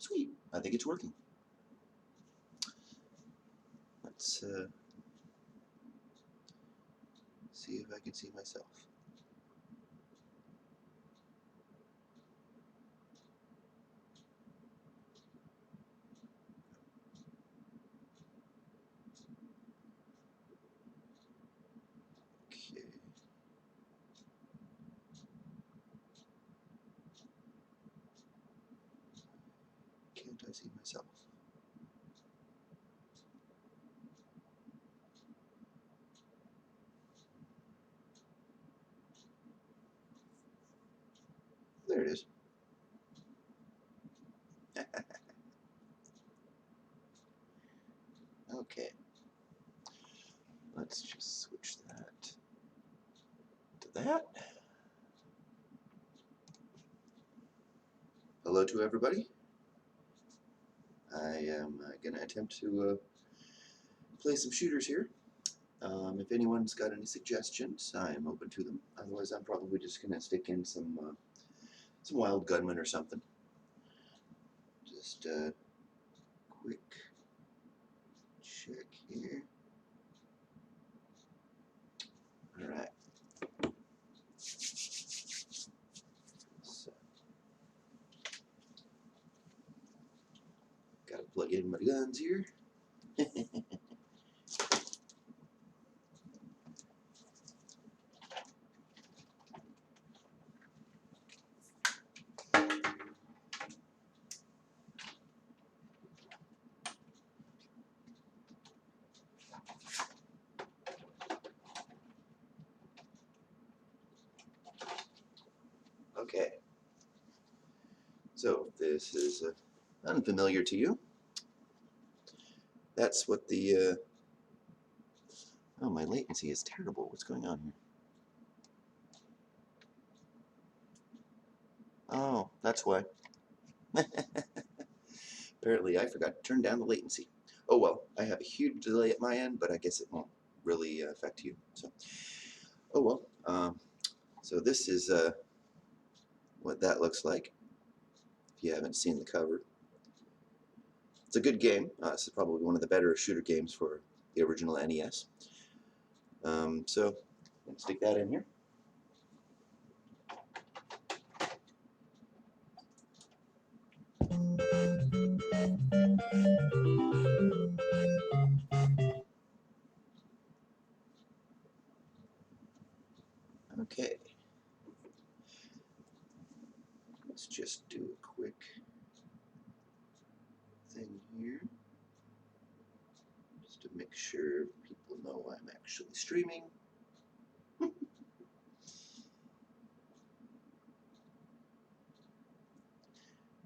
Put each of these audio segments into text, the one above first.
Sweet. I think it's working. Let's see if I can see myself. Okay. Can't I see myself? There it is. Okay. Let's just switch that to that. Hello to everybody. I am going to attempt to play some shooters here. If anyone's got any suggestions, I am open to them. Otherwise, I'm probably just going to stick in some wild gunman or something. Just a quick check here. All right. So, got to plug in my guns here. Okay. So, if this is unfamiliar to you, that's what the oh, my latency is terrible. What's going on here? Oh, that's why. Apparently, I forgot to turn down the latency. Oh well, I have a huge delay at my end, but I guess it won't really affect you. So, oh well. So this is what that looks like. If you haven't seen the cover, it's a good game. This is probably one of the better shooter games for the original NES. So, let's stick that in here. Okay. Let's just do a quick thing here, just to make sure people know I'm actually streaming.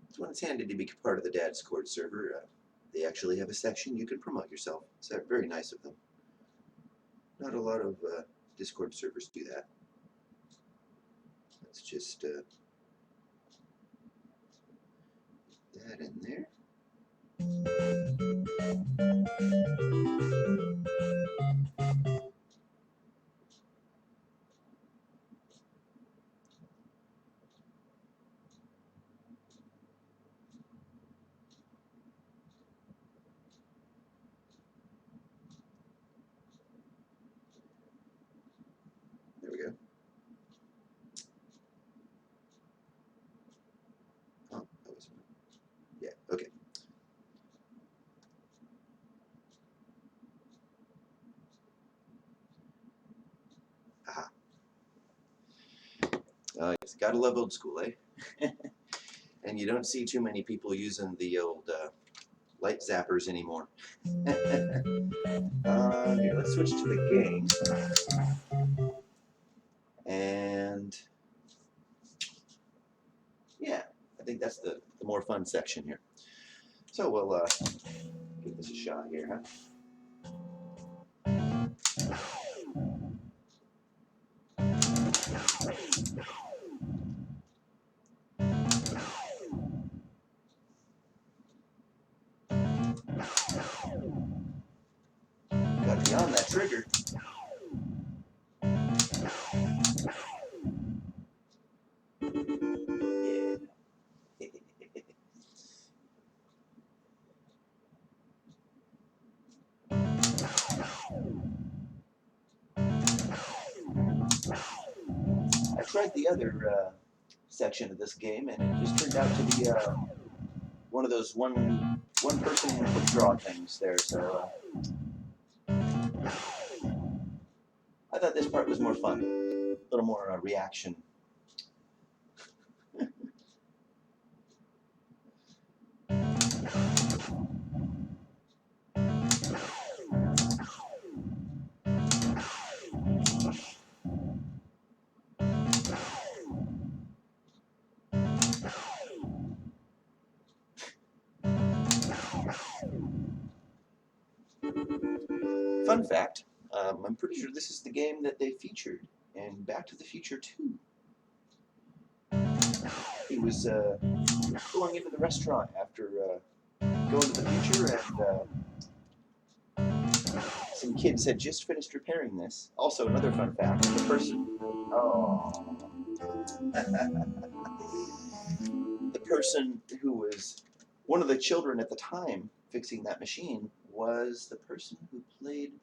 It's when it's handy to be part of the Discord server. They actually have a section you can promote yourself. It's very nice of them. Not a lot of Discord servers do that. Let's just put that in there. There we go. Oh, that was fun. Yeah, okay. Aha. It's gotta love old school, eh? And you don't see too many people using the old light zappers anymore. Here, let's switch to the game. And yeah, I think that's the more fun section here. So we'll give this a shot here, huh? Got me on that trigger. Yeah. tried the other section of this game, and it just turned out to be one of those one person quick draw things there. So I thought this part was more fun, a little more reaction. Fun fact, I'm pretty sure this is the game that they featured in Back to the Future 2. He was going into the restaurant after going to the future, and some kids had just finished repairing this. Also, another fun fact, the person... Oh... the person who was one of the children at the time fixing that machine was the person who played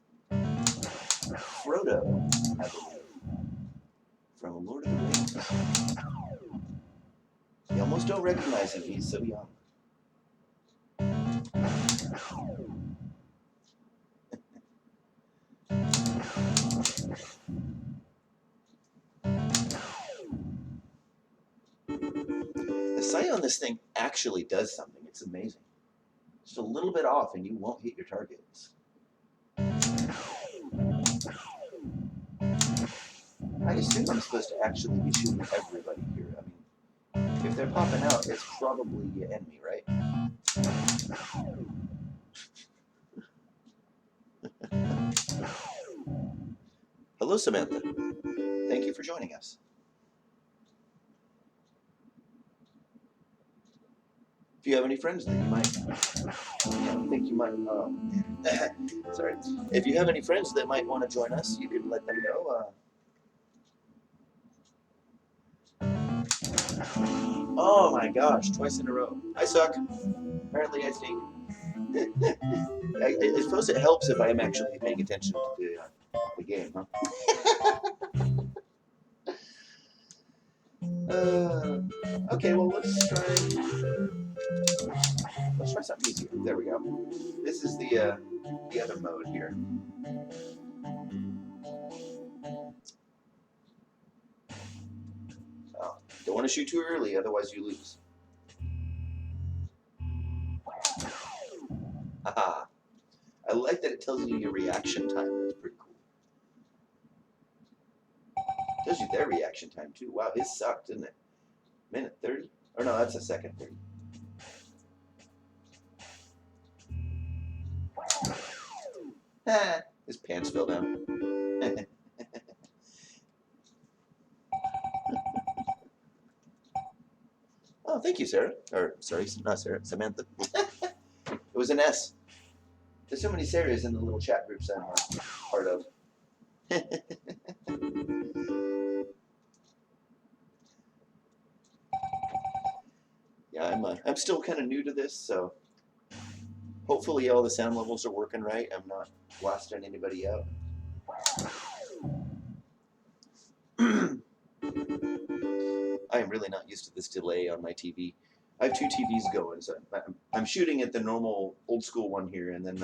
Frodo, I believe, from Lord of the Rings. You almost don't recognize him, he's so young. The sight on this thing actually does something. It's amazing. Just a little bit off and you won't hit your targets. I assume I'm supposed to actually be shooting everybody here. I mean, if they're popping out, it's probably your enemy, right? Hello, Samantha. Thank you for joining us. If you have any friends that you might think you might, sorry. If you have any friends that might want to join us, you could let them know. Oh my gosh, twice in a row. I suck. Apparently I stink. I suppose it helps if I am actually paying attention to the game, huh? Okay, well let's try something easier. There we go. This is the other mode here. Oh, don't want to shoot too early, otherwise you lose. Haha. I like that it tells you your reaction time. That's pretty cool. It tells you their reaction time too. Wow, his sucked, didn't it? Minute 30? Or no, that's a second 30. Ah, his pants fell down. Oh, thank you, Sarah. Or, sorry, not Sarah, Samantha. It was an S. There's so many Sarahs in the little chat groups I'm part of. Yeah, I'm still kind of new to this, so hopefully all the sound levels are working right. I'm not blasting anybody out. I am really not used to this delay on my TV. I have two TVs going, so I'm shooting at the normal old school one here, and then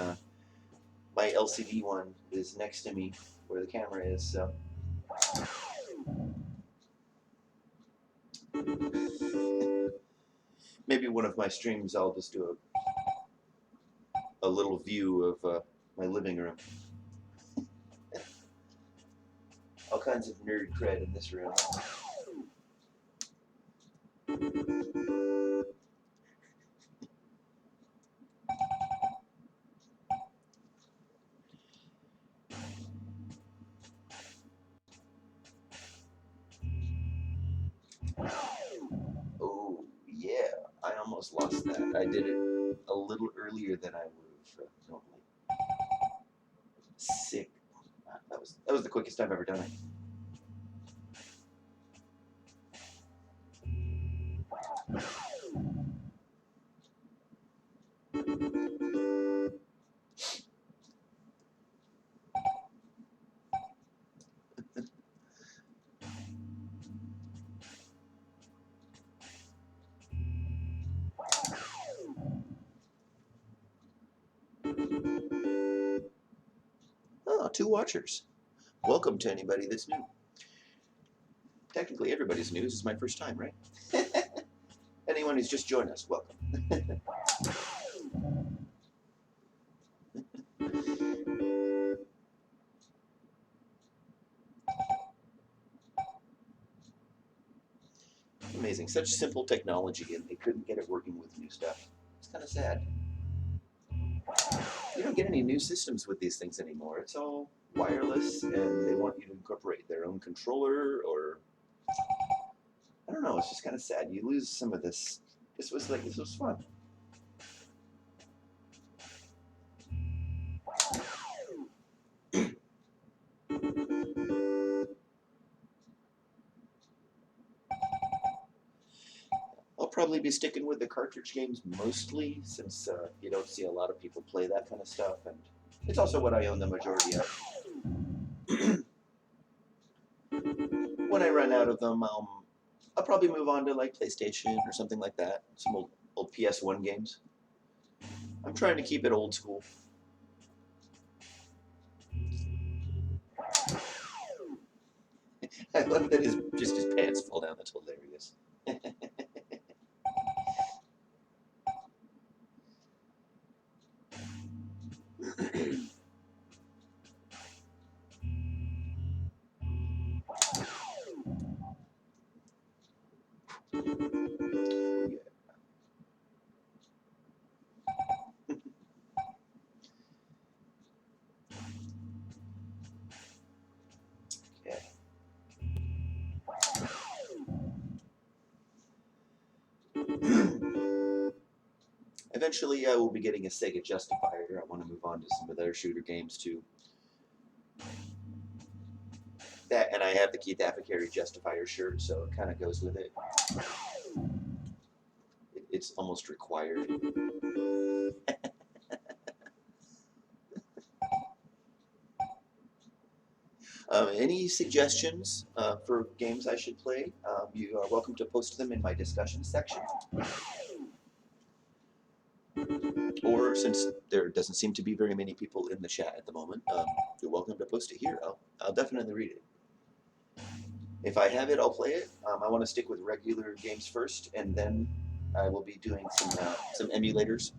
my LCD one is next to me where the camera is. So maybe one of my streams I'll just do a little view of my living room. All kinds of nerd cred in this room. Oh, yeah, I almost lost that. I did it a little earlier than I would have normally. Sick. That was the quickest I've ever done it. 2 watchers. Welcome to anybody that's new. Technically, everybody's new. This is my first time, right? Anyone who's just joined us, welcome. Amazing. Such simple technology, and they couldn't get it working with new stuff. It's kind of sad. You don't get any new systems with these things anymore. It's all wireless, and they want you to incorporate their own controller, or I don't know. It's just kind of sad. You lose some of this. This was fun. I'll probably be sticking with the cartridge games mostly, since you don't see a lot of people play that kind of stuff, and it's also what I own the majority of. When I run out of them, I'll probably move on to like PlayStation or something like that. Some old PS1 games. I'm trying to keep it old school. I love that his pants fall down. That's hilarious. Yeah. Eventually, I will be getting a Sega Justifier. I want to move on to some of their shooter games too. That, and I have the Keith Apicary Justifier shirt, so it kind of goes with it. It's almost required. Any suggestions for games I should play? You are welcome to post them in my discussion section. Or since there doesn't seem to be very many people in the chat at the moment, you're welcome to post it here. I'll definitely read it. If I have it, I'll play it. I want to stick with regular games first, and then I will be doing some emulators,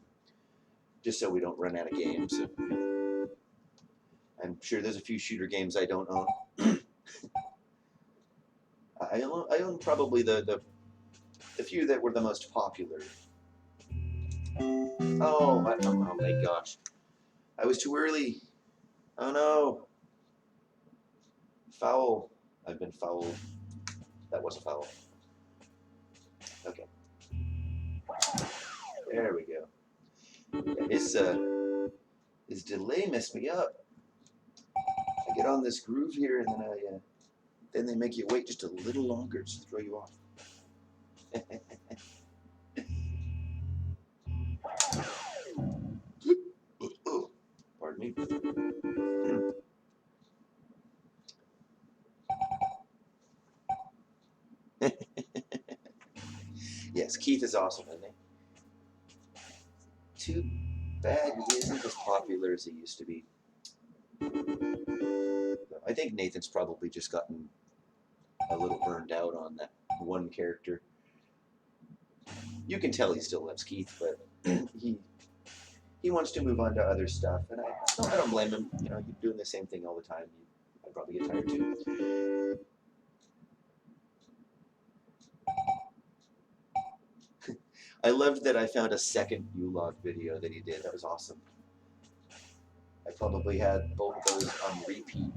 just so we don't run out of games. I'm sure there's a few shooter games I don't own. I own probably the few that were the most popular. Oh my gosh. I was too early. Oh no. Foul. I've been fouled. That was a foul. Okay. There we go. Yeah, his delay messed me up. I get on this groove here, and then they make you wait just a little longer to throw you off. Pardon me. Yes, Keith is awesome, isn't he? Too bad he isn't as popular as he used to be. I think Nathan's probably just gotten a little burned out on that one character. You can tell he still loves Keith, but he wants to move on to other stuff, and I don't blame him. You know, you're doing the same thing all the time. I'd probably get tired too. I loved that I found a second U-Log video that he did. That was awesome. I probably had both of those on repeat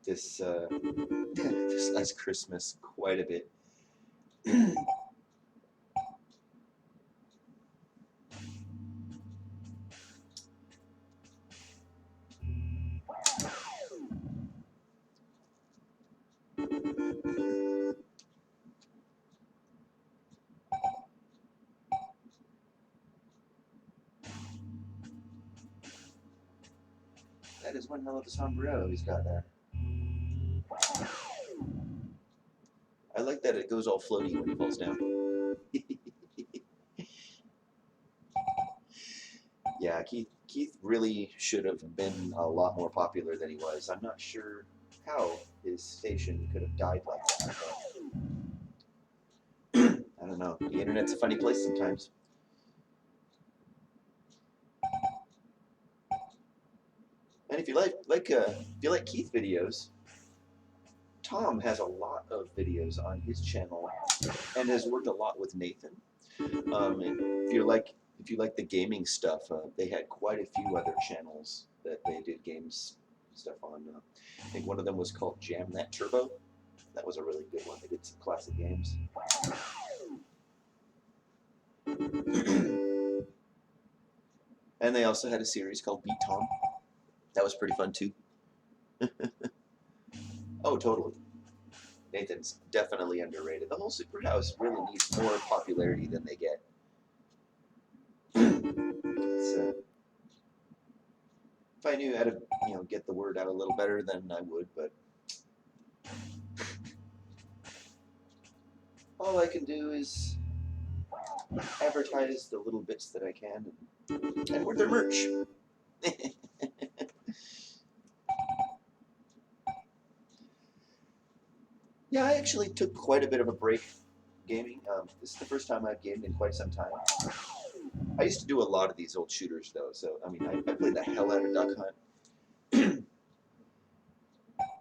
this this last Christmas quite a bit. That is one hell of a sombrero he's got there. I like that it goes all floaty when he falls down. Yeah, Keith Keith really should have been a lot more popular than he was. I'm not sure how his station could have died like that. But I don't know. The internet's a funny place sometimes. And if you like Keith videos, Tom has a lot of videos on his channel and has worked a lot with Nathan. And if you like the gaming stuff, they had quite a few other channels that they did games stuff on. I think one of them was called Jam That Turbo. That was a really good one. They did some classic games. And they also had a series called Beat Tom. That was pretty fun too. Oh, totally. Nathan's definitely underrated. The whole Superhouse really needs more popularity than they get. If I knew how to, get the word out a little better, then I would. But all I can do is advertise the little bits that I can and wear their merch. Yeah, I actually took quite a bit of a break gaming. This is the first time I've gamed in quite some time. I used to do a lot of these old shooters, though. So, I mean, I played the hell out of Duck Hunt.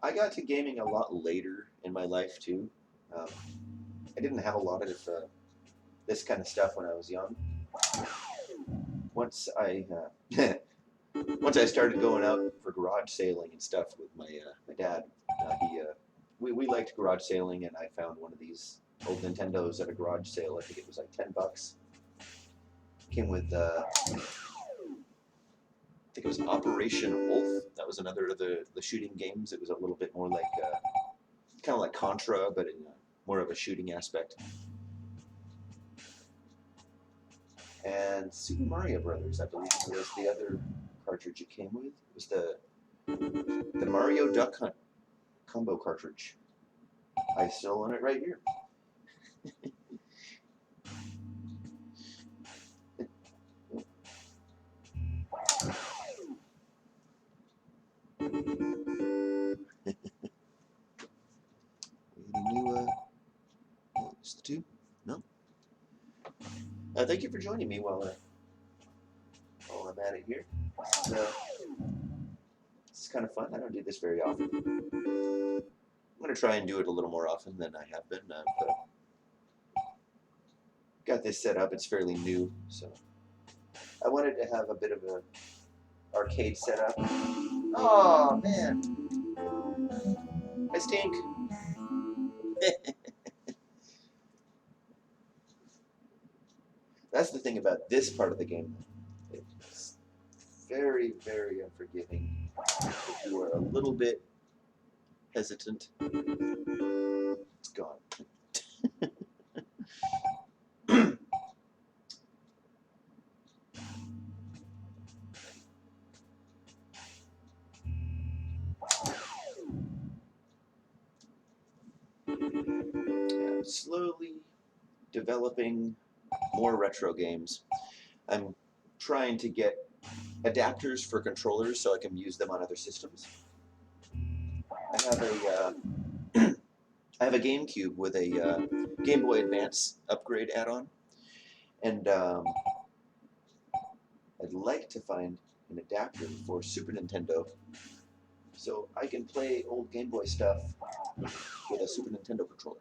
I got to gaming a lot later in my life, too. I didn't have a lot of this kind of stuff when I was young. Once I started going out for garage sailing and stuff with my dad, we liked garage sailing, and I found one of these old Nintendos at a garage sale. I think it was like $10. Came with I think it was Operation Wolf. That was another of the shooting games. It was a little bit more like kind of like Contra, but in more of a shooting aspect. And Super Mario Brothers, I believe, was the other cartridge it came with. It was the Mario Duck Hunt combo cartridge. I still own it right here. Any new, just the two? No? Thank you for joining me while I'm at it here. This is kind of fun. I don't do this very often. I'm going to try and do it a little more often than I have been. But got this set up. It's fairly new, so I wanted to have a bit of a arcade setup. Oh man, I stink. That's the thing about this part of the game. It's very, very unforgiving. If you are a little bit hesitant, it's gone. I'm slowly developing more retro games. I'm trying to get adapters for controllers so I can use them on other systems. I have a GameCube with a Game Boy Advance upgrade add-on, and I'd like to find an adapter for Super Nintendo so I can play old Game Boy stuff with a Super Nintendo controller.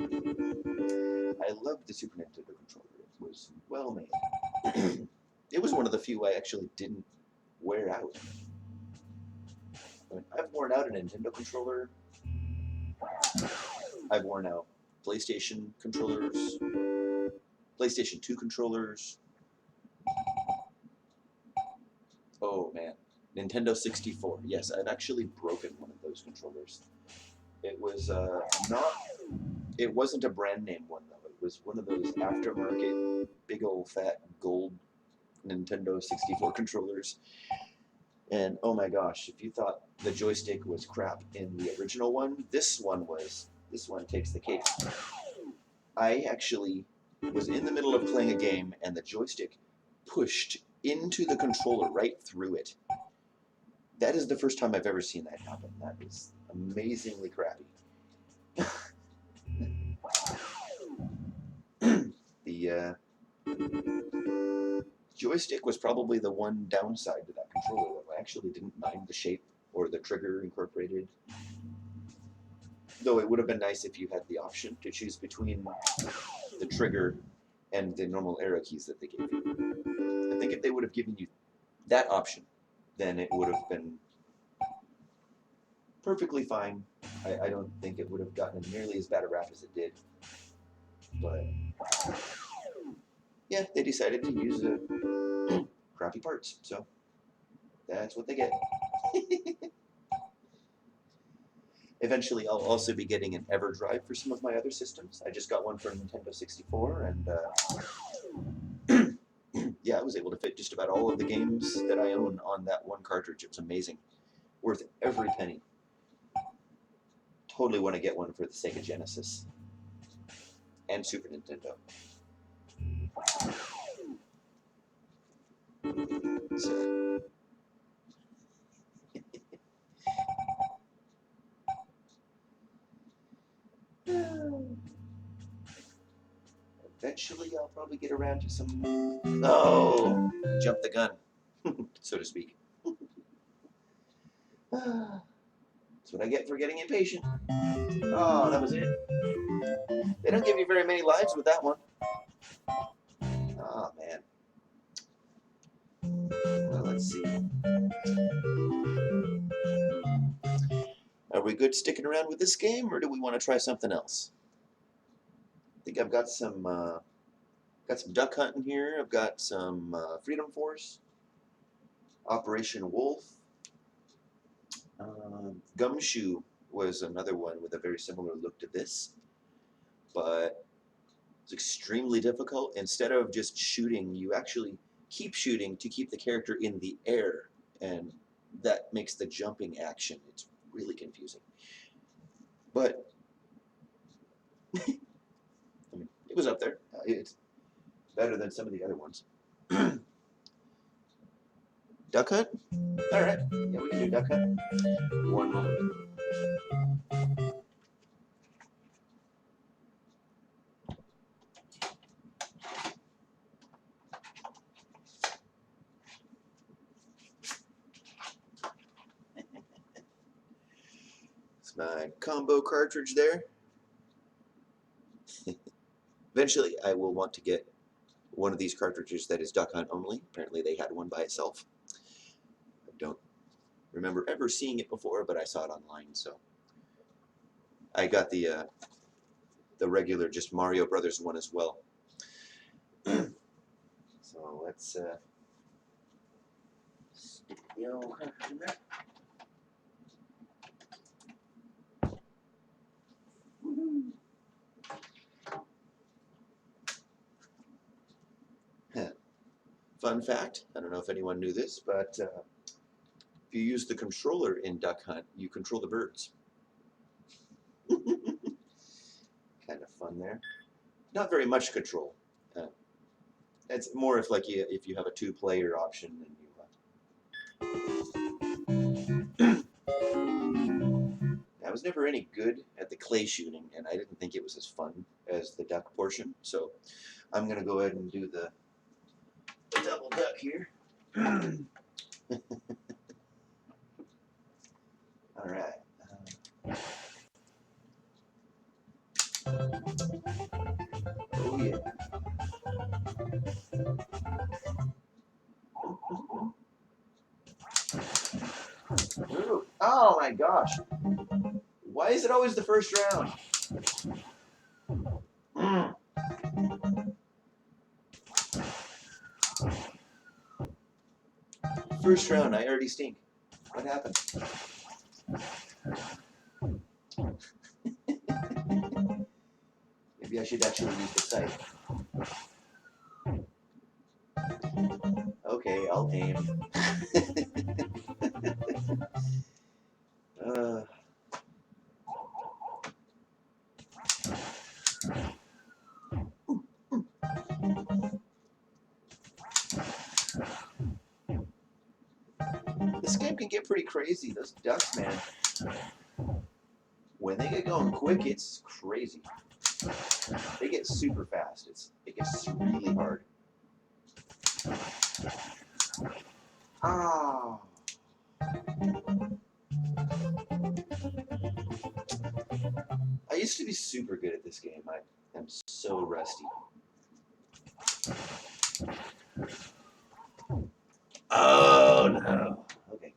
I loved the Super Nintendo controller. It was well made. It was one of the few I actually didn't wear out. I mean, I've worn out a Nintendo controller. I've worn out PlayStation controllers, PlayStation 2 controllers. Oh man, Nintendo 64. Yes, I've actually broken one of those controllers. It was it wasn't a brand name one though. It was one of those aftermarket, big old fat gold Nintendo 64 controllers. And oh my gosh, if you thought the joystick was crap in the original one, this one takes the cake. I actually was in the middle of playing a game and the joystick pushed into the controller, right through it. That is the first time I've ever seen that happen. That is amazingly crappy. The joystick was probably the one downside to that controller. I actually didn't mind the shape or the trigger incorporated. Though it would have been nice if you had the option to choose between the trigger and the normal arrow keys that they gave you. I think if they would have given you that option, then it would have been perfectly fine. I don't think it would have gotten nearly as bad a rap as it did. But yeah, they decided to use crappy parts, so that's what they get. Eventually, I'll also be getting an EverDrive for some of my other systems. I just got one for Nintendo 64, and yeah, I was able to fit just about all of the games that I own on that one cartridge. It was amazing. Worth every penny. Totally want to get one for the Sega Genesis and Super Nintendo. So. Eventually, I'll probably get around to some. Oh, jump the gun, so to speak. That's what I get for getting impatient. Oh, that was it. They don't give you very many lives with that one. Oh, man. Well, let's see. Are we good sticking around with this game, or do we want to try something else? I think I've got some duck hunting here. I've got some Freedom Force, Operation Wolf. Gumshoe was another one with a very similar look to this, but it's extremely difficult. Instead of just shooting, you actually keep shooting to keep the character in the air, and that makes the jumping action. It's really confusing. But I mean, it was up there. It's better than some of the other ones. Duck hunt? All right. Yeah, we can do duck hunt. One moment. It's my combo cartridge there. Eventually, I will want to get one of these cartridges that is duck hunt only. Apparently, they had one by itself. I don't remember ever seeing it before, but I saw it online, so I got the regular just Mario Brothers one as well. So let's stick the old cartridge in there. Fun fact, I don't know if anyone knew this, but if you use the controller in Duck Hunt, you control the birds. Kind of fun there. Not very much control. It's more if you have a two-player option and I was never any good at the clay shooting, and I didn't think it was as fun as the duck portion. So I'm going to go ahead and do the double duck here. All right. Oh, yeah. Ooh. Oh, my gosh. Why is it always the first round? First round, I already stink. What happened? Maybe I should actually use the sight. Okay, I'll aim. can get pretty crazy. Those ducks, man. When they get going quick, it's crazy. They get super fast. It gets really hard. Ah. I used to be super good at this game. I am so rusty. Oh no. Okay.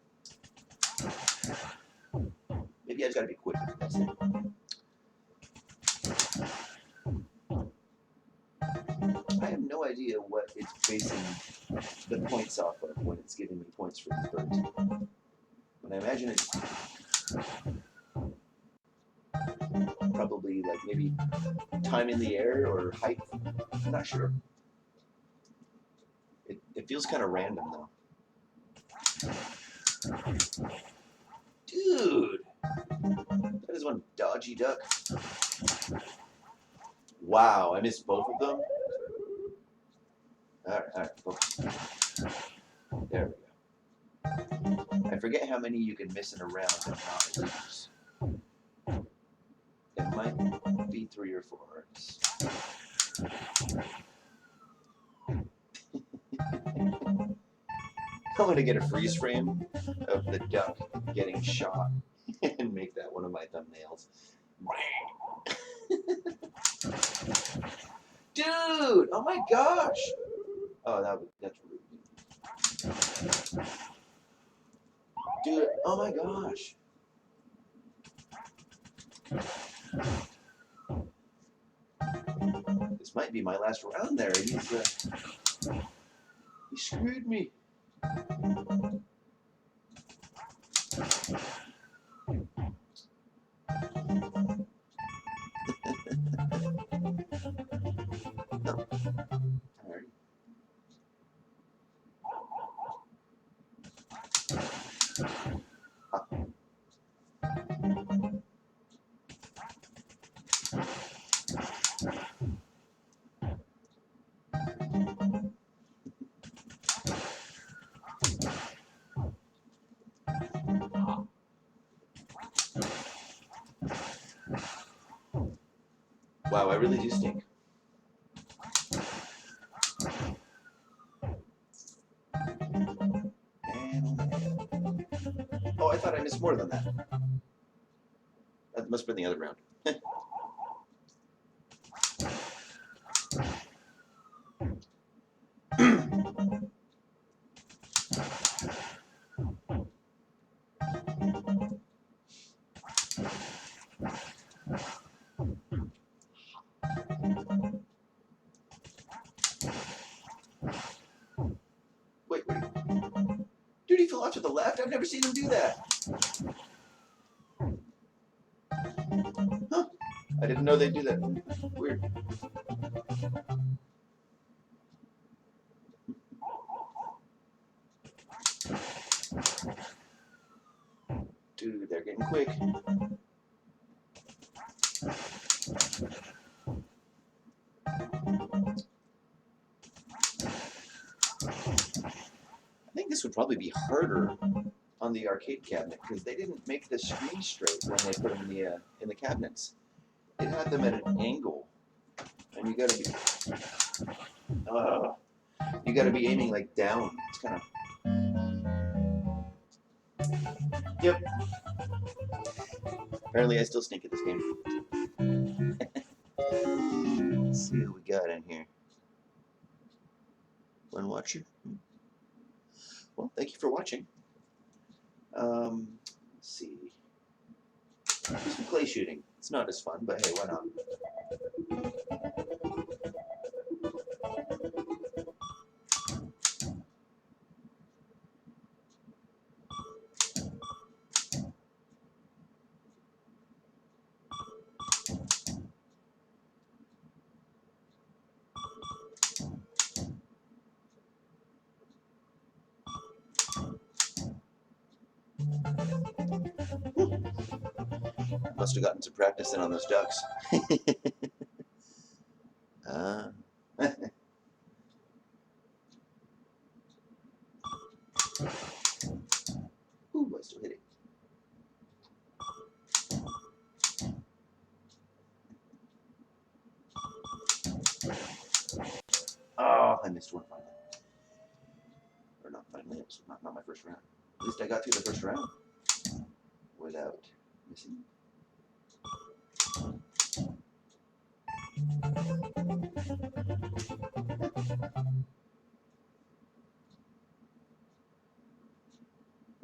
Maybe I just gotta be quicker. That's it. I have no idea what it's basing the points off of when it's giving me points for these birds. But I imagine it's probably like maybe time in the air or height. I'm not sure. It feels kind of random though. Dude, that is one dodgy duck. Wow, I missed both of them. All right, focus. There we go. I forget how many you can miss in a round and not lose. It might be 3 or 4. I'm gonna get a freeze frame of the duck getting shot and make that one of my thumbnails. Dude! Oh my gosh! Oh, that's rude. Dude, oh my gosh. This might be my last round there. He screwed me. No. Alright. Wow, I really do stink. Oh, I thought I missed more than that. That must have been the other round. Wait. Dude, he fell off to the left? I've never seen him do that. Huh. I didn't know they'd do that. Weird. Dude, they're getting quick. I think this would probably be harder on the arcade cabinet because they didn't make the screen straight when they put them in the cabinets. It had them at an angle, and you gotta be aiming like down. It's kind of. Yep. Apparently, I still stink at this game. Let's see what we got in here. One watcher. Well, thank you for watching. Let's see. Do some clay shooting. It's not as fun, but hey, why not? Must have gotten some practice in on those ducks. missed one finally. Or not finally, it was not my first round. At least I got through the first round without missing.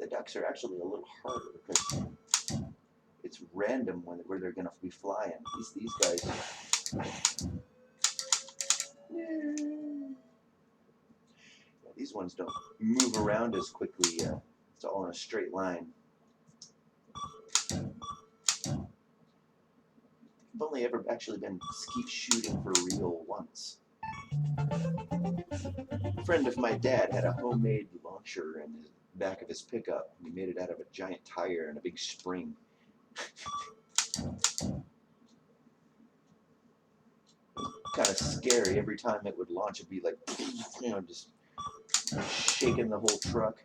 The ducks are actually a little harder because it's random where they're going to be flying. These guys. Yeah, these ones don't move around as quickly. It's all in a straight line. I've only ever actually been skeet shooting for real once. A friend of my dad had a homemade launcher in the back of his pickup. He made it out of a giant tire and a big spring. Kind of scary. Every time it would launch, it'd be like, you know, just shaking the whole truck.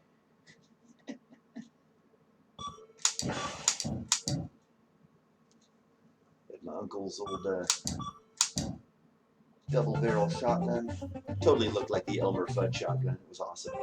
My uncle's old double barrel shotgun totally looked like the Elmer Fudd shotgun. It was awesome.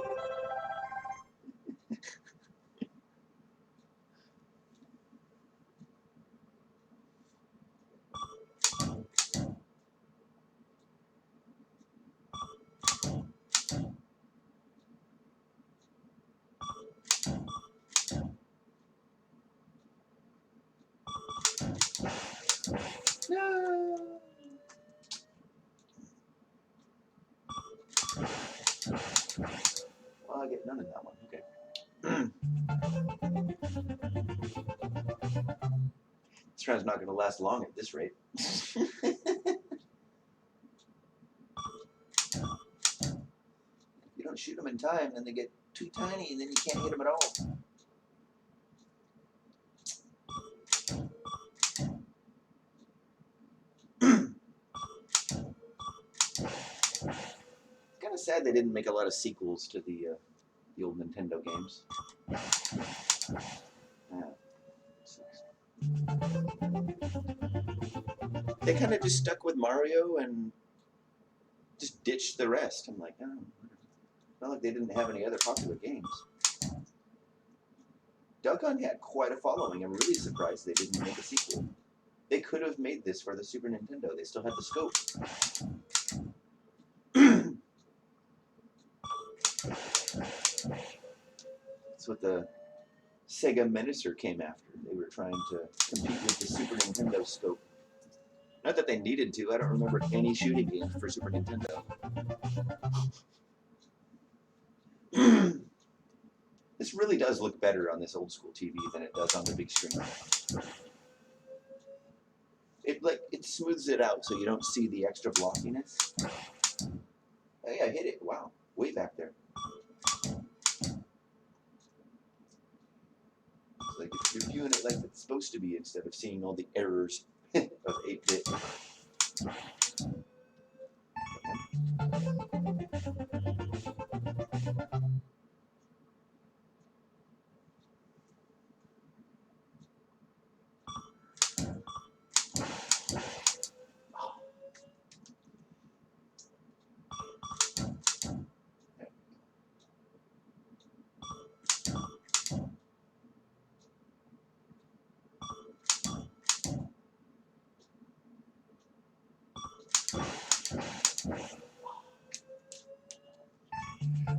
No. Well, I get none in that one. Okay. This round's not going to last long at this rate. If you don't shoot them in time, then they get too tiny, and then you can't hit them at all. It's kind of sad they didn't make a lot of sequels to the old Nintendo games. They kind of just stuck with Mario and just ditched the rest. I'm like, oh, not like they didn't have any other popular games. Duck Hunt had quite a following. I'm really surprised they didn't make a sequel. They could have made this for the Super Nintendo. They still had the scope. That's what the Sega Menacer came after. They were trying to compete with the Super Nintendo scope. Not that they needed to. I don't remember any shooting games for Super Nintendo. This really does look better on this old school TV than it does on the big screen. It smooths it out so you don't see the extra blockiness. Hey, I hit it. Wow, way back there. It's like you're viewing it like it's supposed to be instead of seeing all the errors of 8-bit.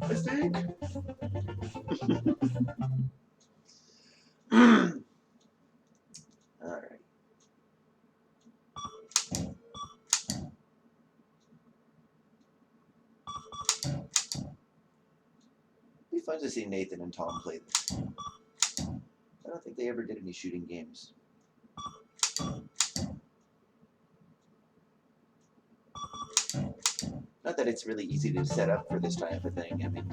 I think. All right. It'd be fun to see Nathan and Tom play this. I don't think they ever did any shooting games. Not that it's really easy to set up for this type of thing. I mean,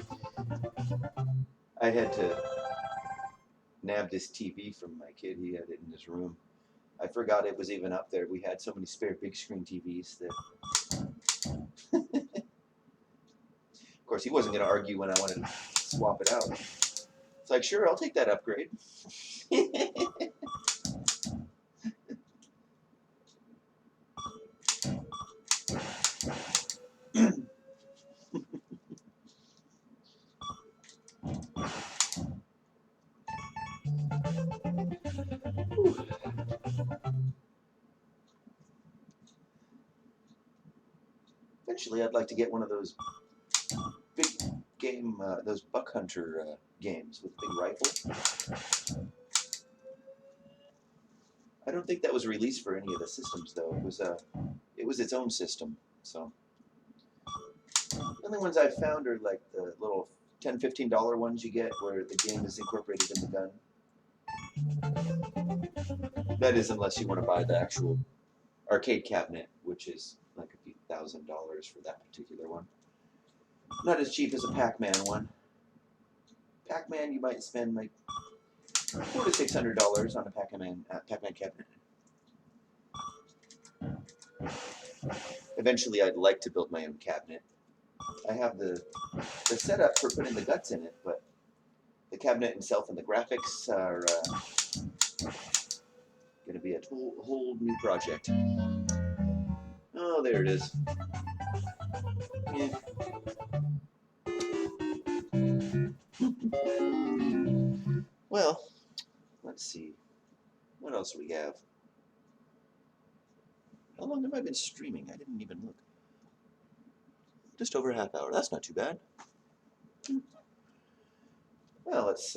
I had to nab this TV from my kid. He had it in his room. I forgot it was even up there. We had so many spare big screen TVs that... Of course, he wasn't going to argue when I wanted to swap it out. It's like, sure, I'll take that upgrade. Eventually, I'd like to get one of those big game, those buck hunter games with a big rifle. I don't think that was released for any of the systems, though. It was its own system. So the only ones I've found are like the little $10, $15 ones you get where the game is incorporated in the gun. That is, unless you want to buy the actual arcade cabinet, which is like a few $1,000s for that particular one. Not as cheap as a Pac-Man one. Pac-Man, you might spend like $400 to $600 on a Pac-Man cabinet. Eventually, I'd like to build my own cabinet. I have the setup for putting the guts in it, but the cabinet itself and the graphics are going to be a whole new project. Oh, there it is. Yeah. Well, let's see. What else do we have? How long have I been streaming? I didn't even look. Just over a half hour. That's not too bad. Well, let's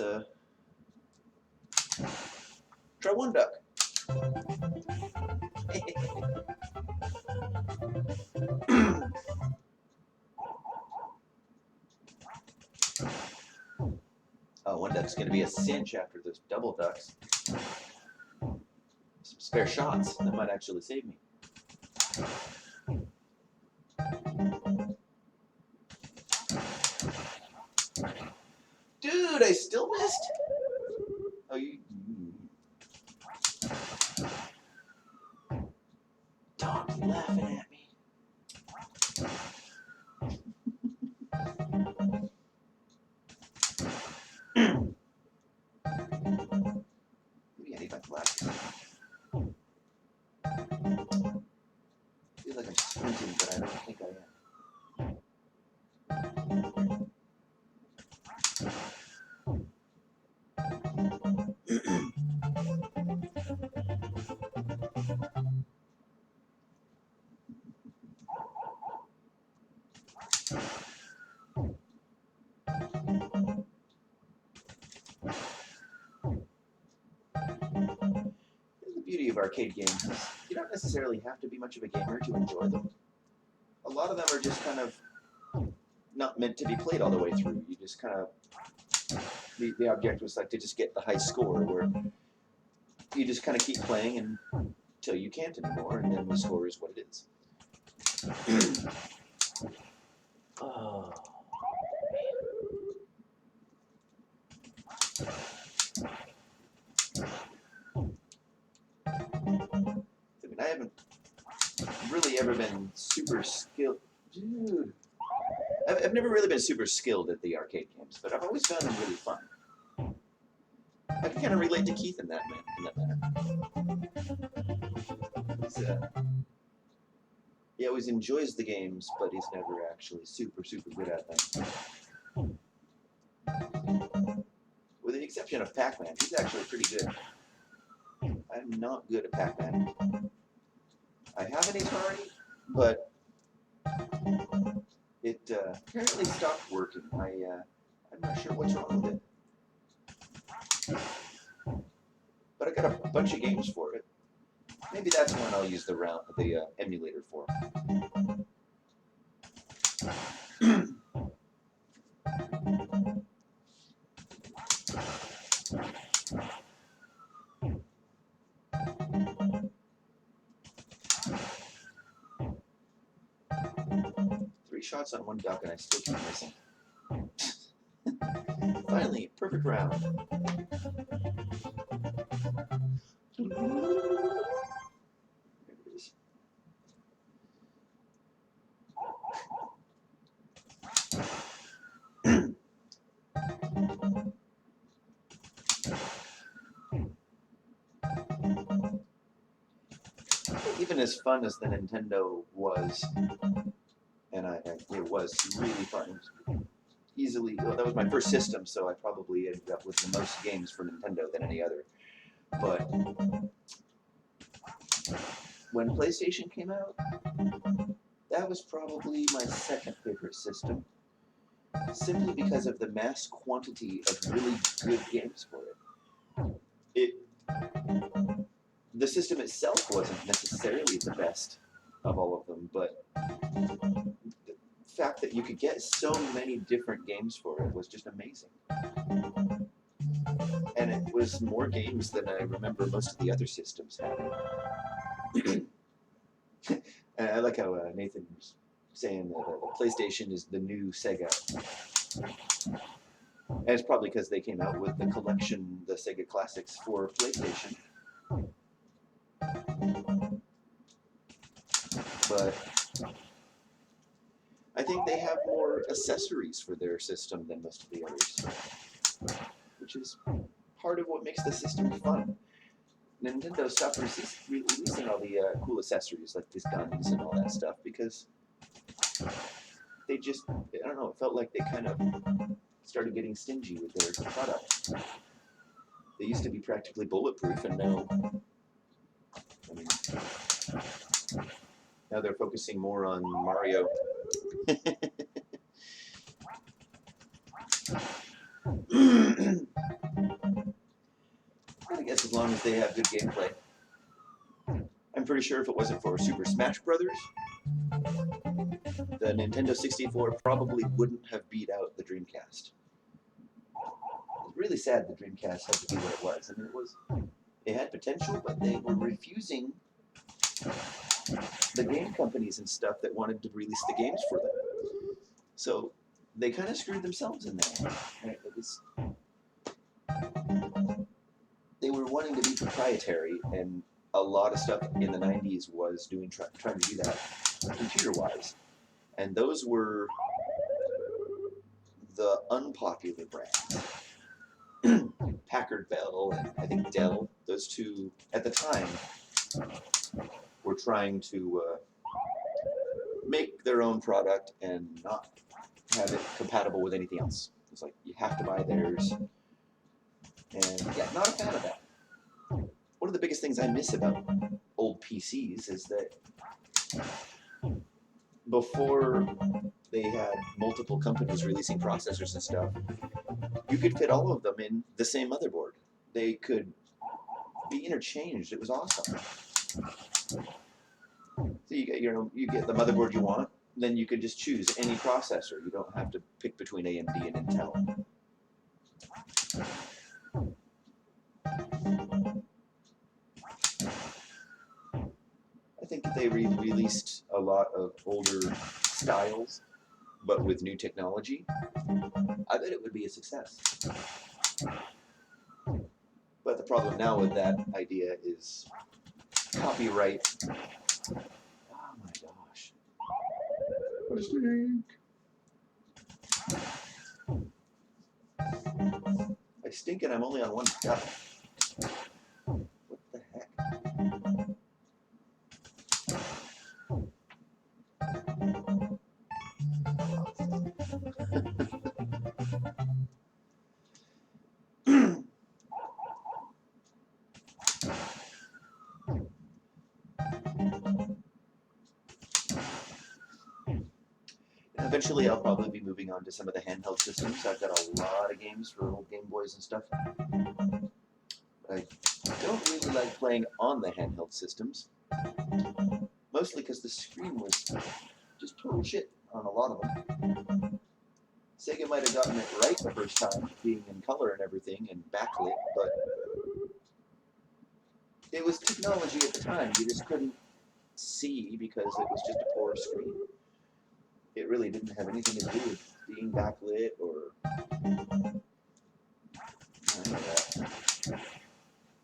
try one duck. Oh, one duck's going to be a cinch after those double ducks. Some spare shots. That might actually save me. Dude, I still missed? Oh, you... Dog's laughing at me. Maybe I need my glasses. I feel like I'm squinting, but I don't think I am. The beauty of arcade games is you don't necessarily have to be much of a gamer to enjoy them. A lot of them are just kind of not meant to be played all the way through. You just kind of... The object was like to just get the high score, where you just kind of keep playing until you can't anymore, and then the score is what it is. Oh, I mean, I haven't really ever been super skilled. Dude. I've never really been super skilled at the arcade games, but I've always found them really fun. I can kind of relate to Keith in that manner. He always enjoys the games, but he's never actually super good at them. With the exception of Pac-Man, he's actually pretty good. I'm not good at Pac-Man. I have an Atari, but it apparently stopped working. I'm not sure what's wrong with it. But I got a bunch of games for it. Maybe that's one I'll use the emulator for. 3 shots on one duck and I still keep missing. Finally, perfect round. There it is. Even as fun as the Nintendo was, and it was really fun. Easily, well, that was my first system, so I probably ended up with the most games for Nintendo than any other. But when PlayStation came out, that was probably my second favorite system, simply because of the mass quantity of really good games for it. The system itself wasn't necessarily the best of all of them, but the fact that you could get so many different games for it was just amazing. And it was more games than I remember most of the other systems having. And I like how Nathan was saying that the PlayStation is the new Sega. And it's probably because they came out with the collection, the Sega Classics for PlayStation. But I think they have more accessories for their system than most of the others, which is part of what makes the system fun. Nintendo stopped releasing all the cool accessories like these guns and all that stuff because they just, I don't know, it felt like they kind of started getting stingy with their product. They used to be practically bulletproof, and now, I mean, now they're focusing more on Mario. I guess as long as they have good gameplay. I'm pretty sure if it wasn't for Super Smash Brothers, the Nintendo 64 probably wouldn't have beat out the Dreamcast. It's really sad the Dreamcast had to be what it was. I mean, it had potential, but they were refusing the game companies and stuff that wanted to release the games for them. So they kind of screwed themselves in there. Right? They were wanting to be proprietary, and a lot of stuff in the 90s was trying to do that computer-wise. And those were the unpopular brands. Packard Bell and I think Dell, those two, at the time, were trying to make their own product and not have it compatible with anything else. It's like, you have to buy theirs. And yeah, not a fan of that. One of the biggest things I miss about old PCs is that before they had multiple companies releasing processors and stuff, you could fit all of them in the same motherboard. They could be interchanged. It was awesome. So you get the motherboard you want, then you can just choose any processor. You don't have to pick between AMD and Intel. I think they released a lot of older styles, but with new technology. I bet it would be a success. But the problem now with that idea is copyright. Oh my gosh. I stink. I stink and I'm only on one step. What the heck? Eventually, I'll probably be moving on to some of the handheld systems. I've got a lot of games for old Game Boys and stuff. I don't really like playing on the handheld systems. Mostly because the screen was just total shit on a lot of them. Sega might have gotten it right the first time, being in color and everything, and backlit, but it was technology at the time. You just couldn't see because it was just a poor screen. It really didn't have anything to do with being backlit or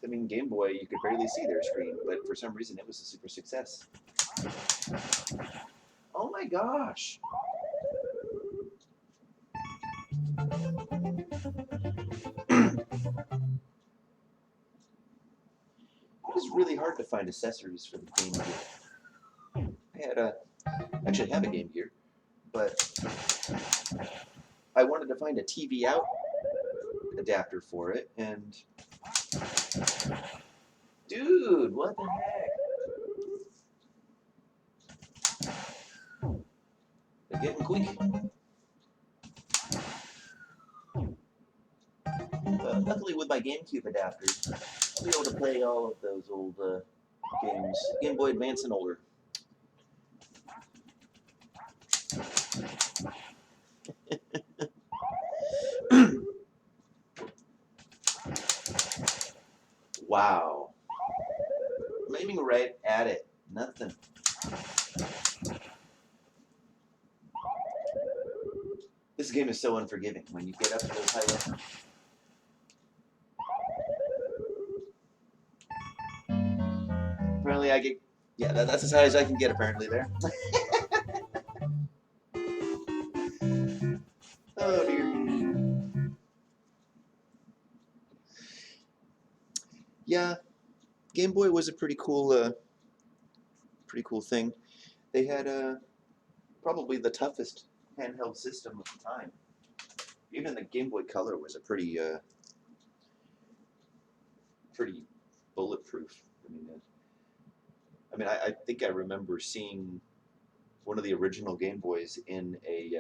I mean, Game Boy, you could barely see their screen, but for some reason it was a super success. Oh my gosh! It was really hard to find accessories for the Game Gear. I actually have a Game Gear, but I wanted to find a TV out adapter for it, and dude, what the heck? Getting quick. Luckily, with my GameCube adapters, I'll be able to play all of those old games, Game Boy Advance and older. Wow. I'm aiming right at it. Nothing. This game is so unforgiving when you get up to those high levels. Apparently I get, yeah, that's as high as I can get apparently there. Oh dear. Yeah, Game Boy was a pretty cool thing. They had probably the toughest handheld system of the time. Even the Game Boy Color was a pretty bulletproof. I think I remember seeing one of the original Game Boys in a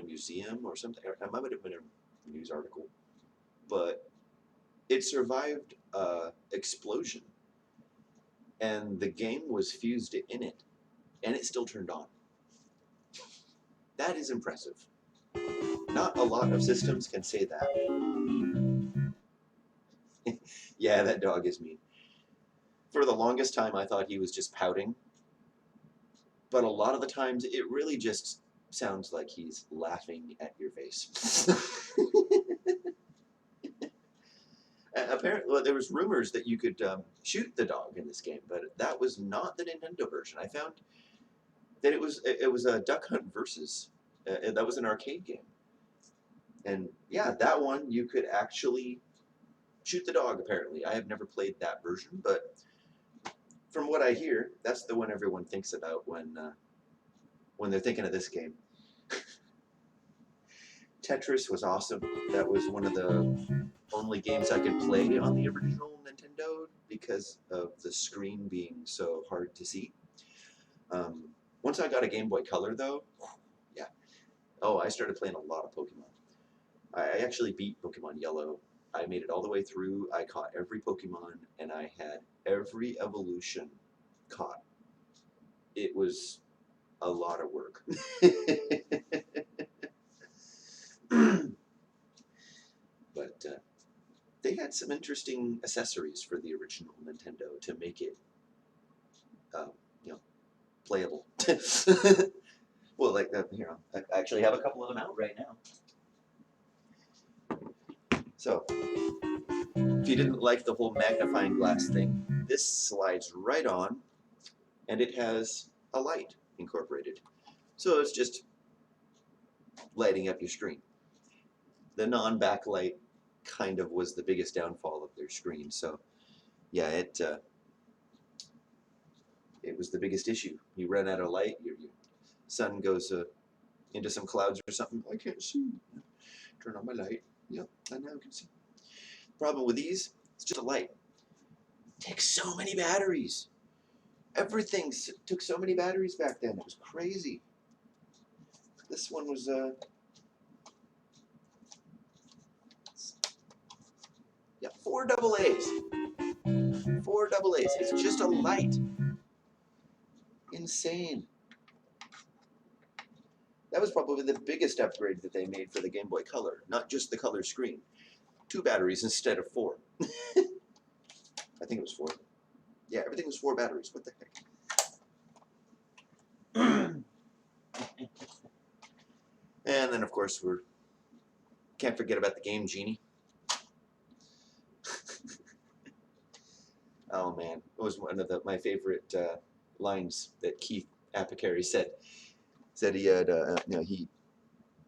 museum or something. It might have been a news article, but it survived explosion, and the game was fused in it, and it still turned on. That is impressive. Not a lot of systems can say that. Yeah, that dog is mean. For the longest time, I thought he was just pouting, but a lot of the times, it really just sounds like he's laughing at your face. Apparently, well, there was rumors that you could shoot the dog in this game, but that was not the Nintendo version. I found that it was a Duck Hunt Versus. That was an arcade game, and yeah, that one you could actually shoot the dog. Apparently, I have never played that version, but from what I hear, that's the one everyone thinks about when they're thinking of this game. Tetris was awesome. That was one of the only games I could play on the original Nintendo because of the screen being so hard to see. Once I got a Game Boy Color, though, yeah. Oh, I started playing a lot of Pokemon. I actually beat Pokemon Yellow. I made it all the way through. I caught every Pokemon, and I had every evolution caught. It was a lot of work. But they had some interesting accessories for the original Nintendo to make it, playable. Well, like here, I actually have a couple of them out right now. So, if you didn't like the whole magnifying glass thing, this slides right on, and it has a light incorporated. So it's just lighting up your screen. The non-backlight kind of was the biggest downfall of their screen. So, yeah, it was the biggest issue. You run out of light, your sun goes into some clouds or something. I can't see. Turn on my light. Yep, I now can see. Problem with these, it's just a light. It takes so many batteries. Everything took so many batteries back then. It was crazy. This one was yeah, 4 double A's. 4 double A's. It's just a light. Insane. That was probably the biggest upgrade that they made for the Game Boy Color. Not just the color screen. 2 batteries instead of 4. I think it was 4. Yeah, everything was 4 batteries. What the heck? And then, of course, can't forget about the Game Genie. Oh man, it was one of my favorite lines that Keith Apicary said. Said he had, he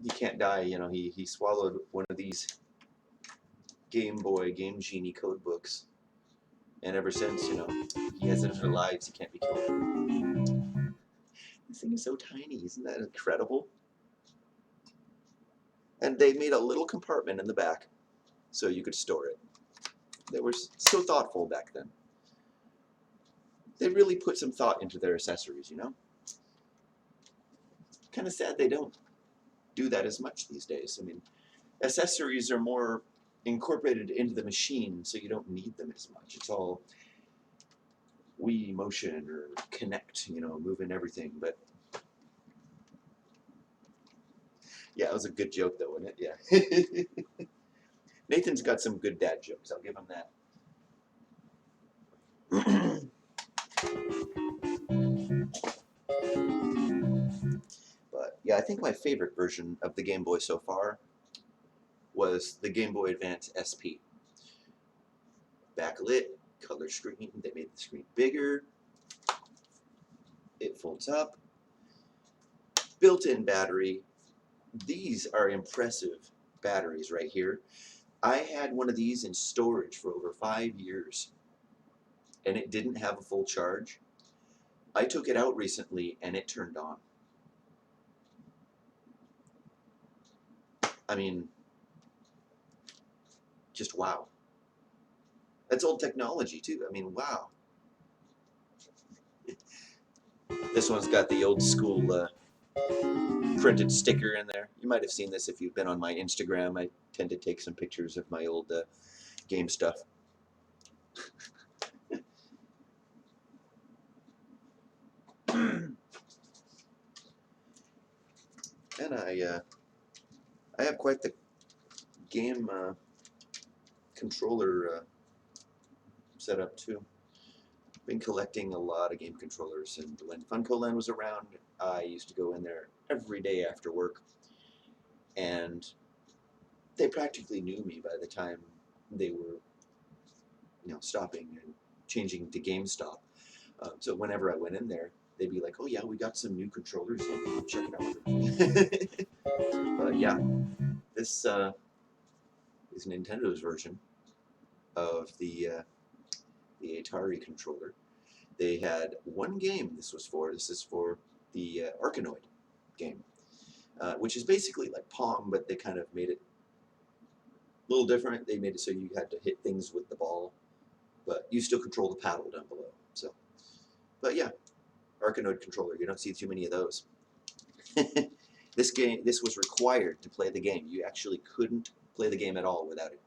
can't die. He swallowed one of these Game Genie code books, and ever since, he has infinite lives. He can't be killed. This thing is so tiny. Isn't that incredible? And they made a little compartment in the back so you could store it. They were so thoughtful back then. They really put some thought into their accessories, kind of sad they don't do that as much these days. I mean, accessories are more incorporated into the machine, so you don't need them as much. It's all Wii motion or Connect, moving everything. But yeah, it was a good joke, though, wasn't it? Yeah. Nathan's got some good dad jokes. I'll give him that. But yeah, I think my favorite version of the Game Boy so far was the Game Boy Advance SP. Backlit, color screen. They made the screen bigger. It folds up. Built-in battery. These are impressive batteries right here. I had one of these in storage for over 5 years, and it didn't have a full charge. I took it out recently, and it turned on. I mean, just wow. That's old technology, too. I mean, wow. This one's got the old school printed sticker in there. You might have seen this if you've been on my Instagram. I tend to take some pictures of my old game stuff. And I have quite the game controller setup too. Been collecting a lot of game controllers, and when Funko Land was around, I used to go in there every day after work, and they practically knew me by the time they were, stopping and changing to GameStop. So whenever I went in there, they'd be like, "Oh yeah, we got some new controllers. Check it out." But yeah, this is Nintendo's version of the Atari controller. They had one game this was for. This is for the Arkanoid game, which is basically like Pong, but they kind of made it a little different. They made it so you had to hit things with the ball, but you still control the paddle down below. So, but yeah, Arkanoid controller. You don't see too many of those. This was required to play the game. You actually couldn't play the game at all without it.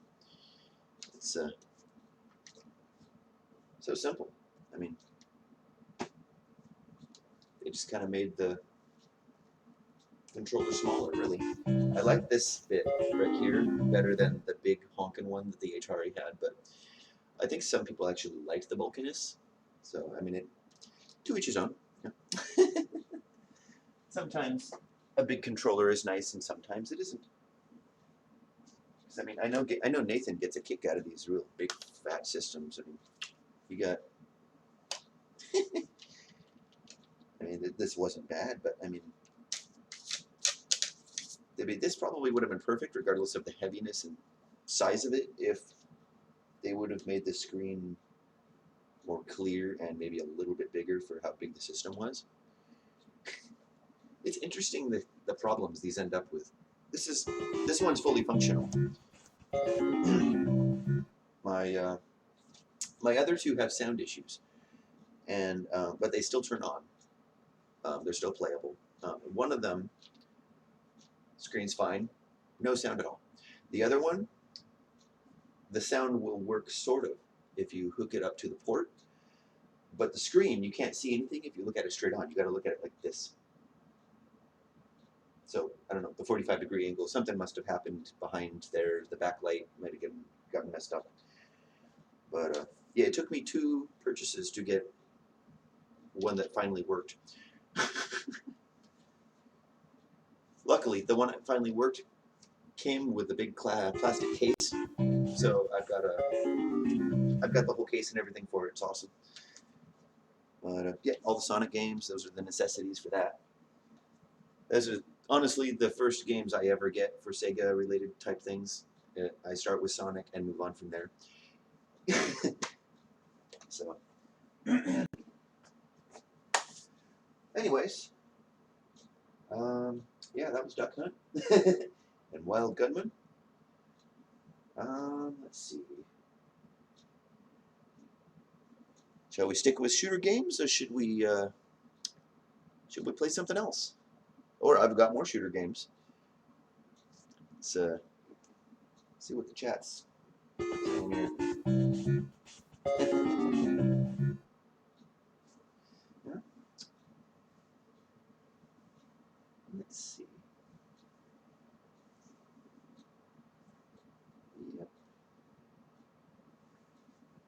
It's so simple. I mean, they just kind of made the controller smaller, really. I like this bit right here better than the big honkin' one that the Atari had, but I think some people actually liked the bulkiness. So, I mean, to each his own. Yeah. Sometimes a big controller is nice, and sometimes it isn't. I mean, I know Nathan gets a kick out of these real big fat systems. I mean, you got. I mean, this wasn't bad, but I mean, this probably would have been perfect, regardless of the heaviness and size of it, if they would have made the screen more clear and maybe a little bit bigger for how big the system was. It's interesting the problems these end up with. This one's fully functional. My other two have sound issues, and but they still turn on. They're still playable. One of them, screen's fine, no sound at all. The other one, the sound will work sort of if you hook it up to the port, but the screen, you can't see anything if you look at it straight on. You got to look at it like this. So I don't know, the 45-degree angle, something must have happened behind there. The backlight might have gotten messed up. But yeah, it took me 2 purchases to get one that finally worked. Luckily, the one that finally worked came with a big plastic case, so I've got the whole case and everything for it. It's awesome. But yeah, all the Sonic games, those are the necessities for that. Those are honestly the first games I ever get for Sega-related type things. I start with Sonic and move on from there. So, anyways, yeah, that was Duck Hunt and Wild Gunman. Let's see. Shall we stick with shooter games, or should we play something else? Or I've got more shooter games. Let's see what the chat's saying here. Yeah. Let's see. Yep.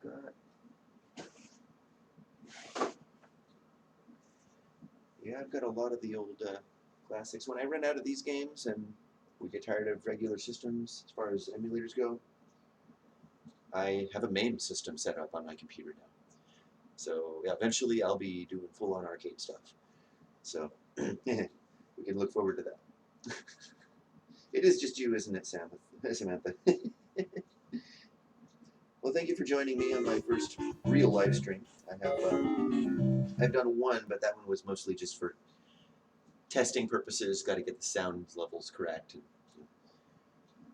Got. Yeah, I've got a lot of the old classics. When I run out of these games and we get tired of regular systems as far as emulators go, I have a MAME system set up on my computer now. So yeah, eventually I'll be doing full-on arcade stuff. So we can look forward to that. It is just you, isn't it, Samantha? Well, thank you for joining me on my first real live stream. I've done one, but that one was mostly just for testing purposes. Got to get the sound levels correct. And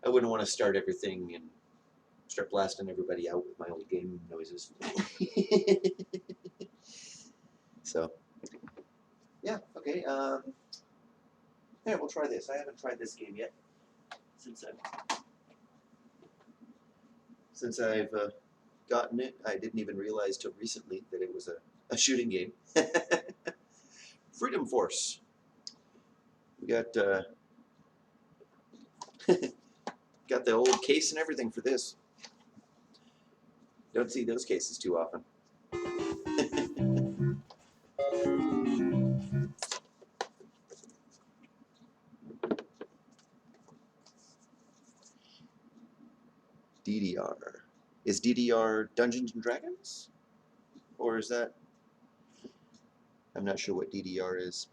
I wouldn't want to start everything and start blasting everybody out with my old game noises. So, yeah, okay. Yeah, we'll try this. I haven't tried this game yet since I've gotten it. I didn't even realize till recently that it was a shooting game. Freedom Force. We got got the old case and everything for this. Don't see those cases too often. DDR. Is DDR Dungeons and Dragons? Or is that... I'm not sure what DDR is.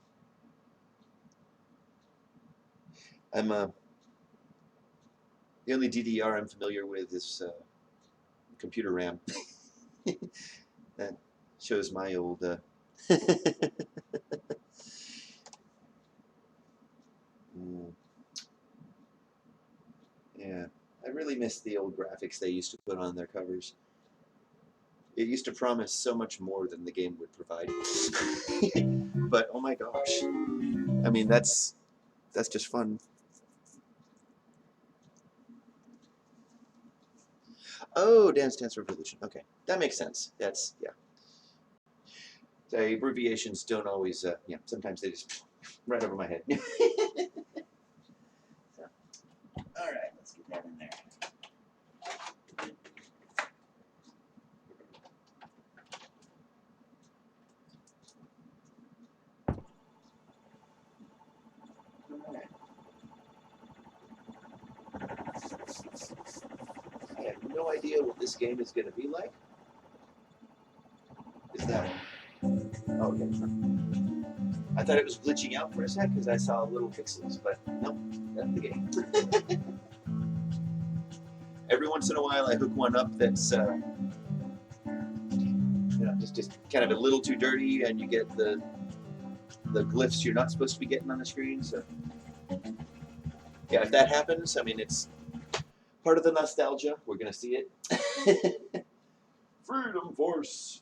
I'm the only DDR I'm familiar with is computer RAM. That shows my old yeah, I really miss the old graphics they used to put on their covers. It used to promise so much more than the game would provide. But oh my gosh, I mean that's just fun. Oh, Dance Dance Revolution. Okay, that makes sense. That's, yeah. The abbreviations don't always, yeah, sometimes they just right over my head. So, all right, let's get that in there. All right. I have no idea what this game is going to be like. Is that one? Oh, okay, sure. I thought it was glitching out for a sec because I saw little pixels, but nope, that's the game. Every once in a while, I hook one up that's you know, just kind of a little too dirty, and you get the glyphs you're not supposed to be getting on the screen. So yeah, if that happens, I mean, it's part of the nostalgia. We're gonna see it. Freedom Force.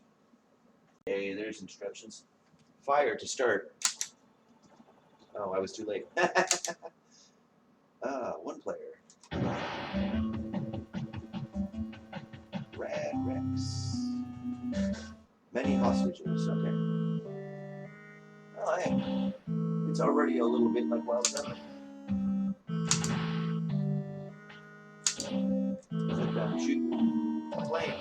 Hey, there's instructions. Fire to start. Oh, I was too late. One player. Rad Rex. Many hostages. Okay. Oh, hey. It's already a little bit like Wild Seven. Like I'm shooting a plane.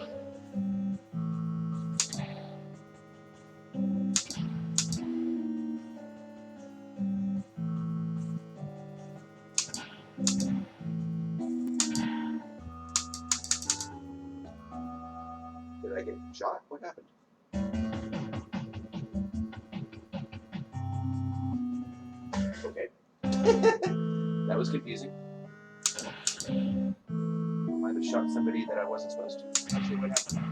Did I get shot? What happened? Okay. That was confusing. Might have shot somebody that I wasn't supposed to. Not sure what happened.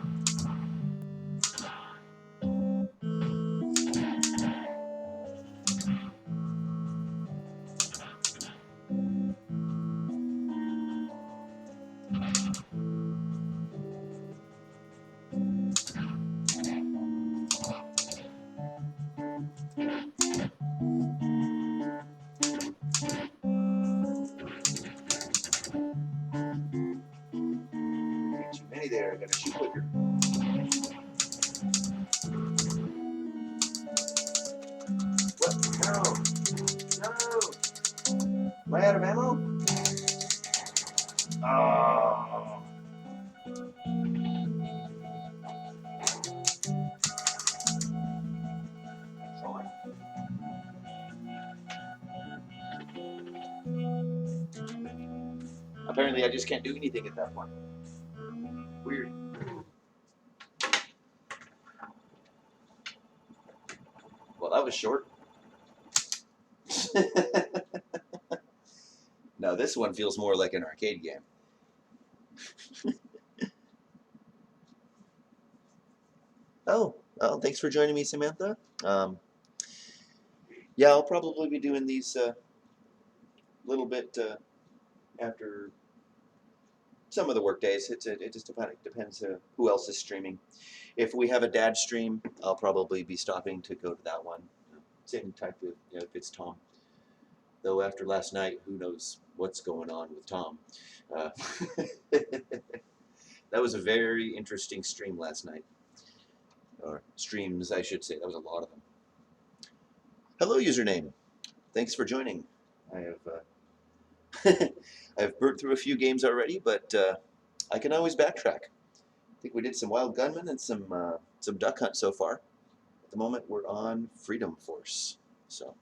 Apparently, I just can't do anything at that point. Weird. Well, that was short. Now this one feels more like an arcade game. Oh, thanks for joining me, Samantha. Yeah, I'll probably be doing these a little bit after some of the work days. It just depends who else is streaming. If we have a dad stream, I'll probably be stopping to go to that one. Same type of, if it's Tom. Though after last night, who knows what's going on with Tom. That was a very interesting stream last night. Or streams, I should say. That was a lot of them. Hello, username. Thanks for joining. I have I've burnt through a few games already, but I can always backtrack. I think we did some Wild Gunman and some Duck Hunt so far. At the moment, we're on Freedom Force. So